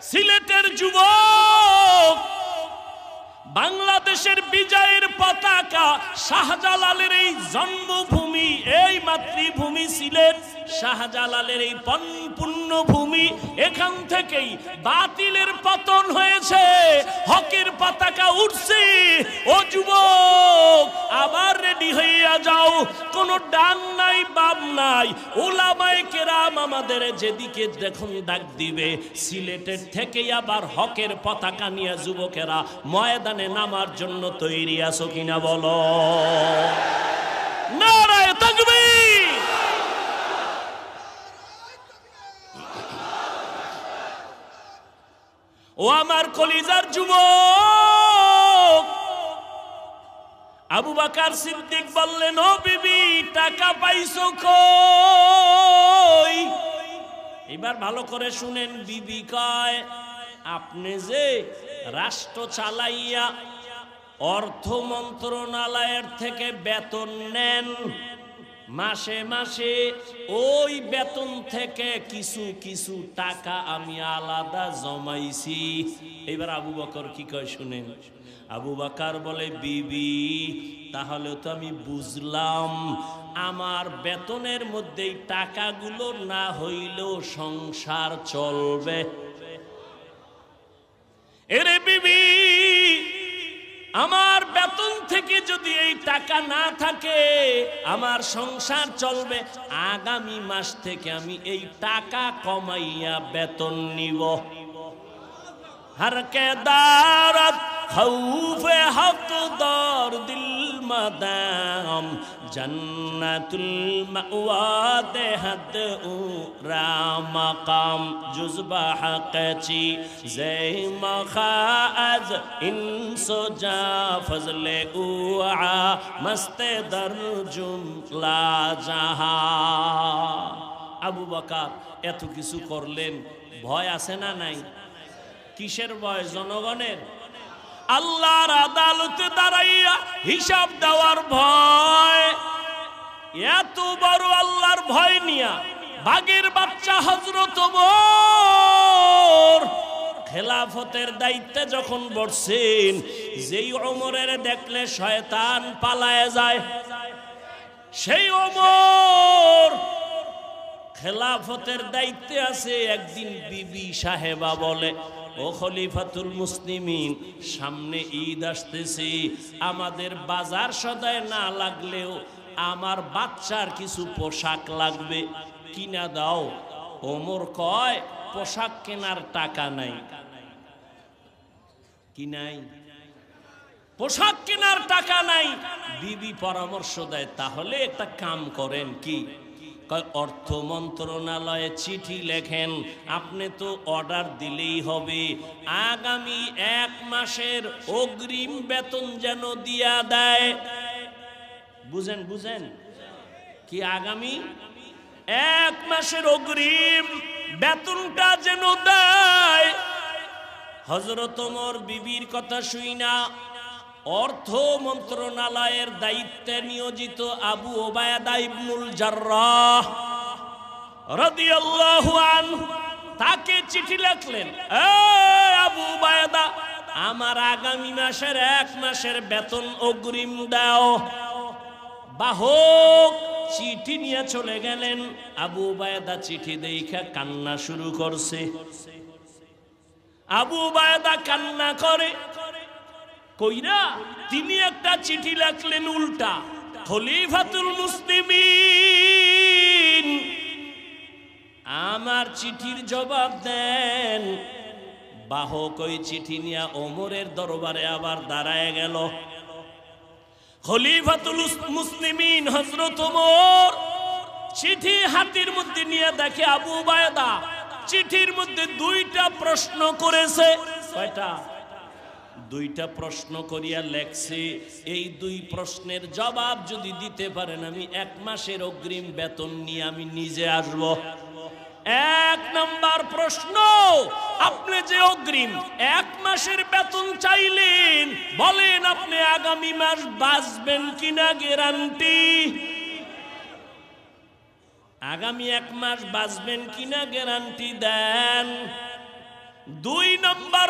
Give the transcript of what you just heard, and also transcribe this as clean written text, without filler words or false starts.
সিলেটের যুবক বাংলাদেশের বিজয়ের পতাকা, শাহজালালের এই জন্মভূমি, এই মাতৃভূমি সিলেট, শাহজালালের এই পুণ্যভূমি, এখান থেকেই বাতিলের পতন হয়েছে, হকের পতাকা উঠছে। ও যুবক, আবার রেডি হইয়া যাও, কোনো ডান নাই বাম নাই, ওলামায়ে কেরাম আমাদের যেদিকে দেখুন ডাক দিবে, সিলেটের থেকেই আবার হকের পতাকা নিয়ে যুবকেরা ময়দানে নামার জন্য তৈরি আছো কিনা বলো? নারায়ে তাকবীর। ও আমার কলিজার যুবক, আবু বকর সিদ্দিক বললেন, ও বিবি টাকা পাইছো কই? এবার ভালো করে শুনেন, বিবি কয়, আপনি যে রাষ্ট্র চালাইয়া অর্থ মন্ত্রণালয়ের থেকে বেতন নেন, মাসে মাসে ওই বেতন থেকে কিছু কিছু টাকা আমি আলাদা জমাইছি। এবার আবু বকর কি কয় শুনেন। আবু বকর বলে, বিবি তাহলে তো আমি বুঝলাম, আমার বেতনের মধ্যেই টাকাগুলো না হইলেও সংসার চলবে। এরে বিবি, আমার বেতন থেকে যদি এই টাকা না থাকে আমার সংসার চলবে, আগামী মাস থেকে আমি এই টাকা কমাইয়া বেতন নিব। हर के दारत खौफे हक़दार दिल मदाम जन्नतुल मअवा दे हद उरा मकाम जुज़बा हक़ची ज़े मखाअज इंसो जा फज़ले उआ मस्ते दर जुमला जहा। আবু বকর এত কিছু করলেন, ভয় আছে না নাই? কিসের ভয়? জনগণের। আল্লাহর আদালতে দাঁড়াইয়া হিসাব দেওয়ার ভয়। এত বড় আল্লাহর ভয় নিয়া বাগের বাচ্চা হযরত ওমর খেলাফতের দায়িত্বে যখন বসছেন, যেই ওমরের দেখলে শয়তান পালায় যায়, সেই ওমর খেলাফতের দায়িত্বে আছে। একদিন বিবি সাহেবা বলে, ও খলিফাতুল মুসলিমিন, সামনে ঈদ আসতেছে, আমাদের বাজার সদায় না লাগলেও আমার বাচ্চার কিছু পোশাক লাগবে, কিনা দাও। ওমর কয়, পোশাক কেনার টাকা নাই। কি নাই? পোশাক কেনার টাকা নাই। বিবি পরামর্শ দেয়, তাহলে একটা কাম করেন। কি? অর্থ মন্ত্রণালয়ে চিঠি লেখেন, আপনি তো অর্ডার দিলেই হবে, আগামী 1 মাসের অগ্রিম বেতন যেন দিয়া দেয়। বুঝেন বুঝেন কি? আগামী 1 মাসের অগ্রিম বেতনটা যেন দেয়। হযরত ওমর বিবির কথা শুইনা অর্থ মন্ত্রণালয়ের দায়িত্বে নিয়োজিত আবু ওবায়দা ইবনুল জাররাহ রাদিয়াল্লাহু আনহু তাকে চিঠি লিখলেন, আবু ওবায়দা, আমার আগামী মাসের 1 মাসের বেতন অগ্রিম দাও। বাহক চিঠি নিয়ে চলে গেলেন। আবু ওবায়দা চিঠি দেখা কান্না শুরু করছে। আবু ওবায়দা কান্না করে কইরা তিনি একটা চিঠি লিখলেন উল্টা, খলিফাতুল মুসলিমিন আমার চিঠির জবাব দেন। বাহক ওই চিঠি নিয়ে ওমরের দরবারে আবার দাঁড়ায় গেল। খলিফাতুল মুসলিমিন হযরত ওমর চিঠি হাতের মধ্যে নিয়ে দেখে আবু ওবায়দা চিঠির মধ্যে 2টা প্রশ্ন করেছে। কয়টা? 2টা প্রশ্ন করিয়া লেখছে, এই 2 প্রশ্নের জবাব যদি দিতে পারেন আমি 1 মাসের অগ্রিম বেতন নিয়ে আমি নিজে আসব। 1 নাম্বার প্রশ্ন, আপনি যে অগ্রিম 1 মাসের বেতন চাইলেন, বলেন আপনি আগামী মাস বাঁচবেন কিনা গ্যারান্টি? আগামী 1 মাস বাঁচবেন কিনা গ্যারান্টি দেন। 2 নম্বর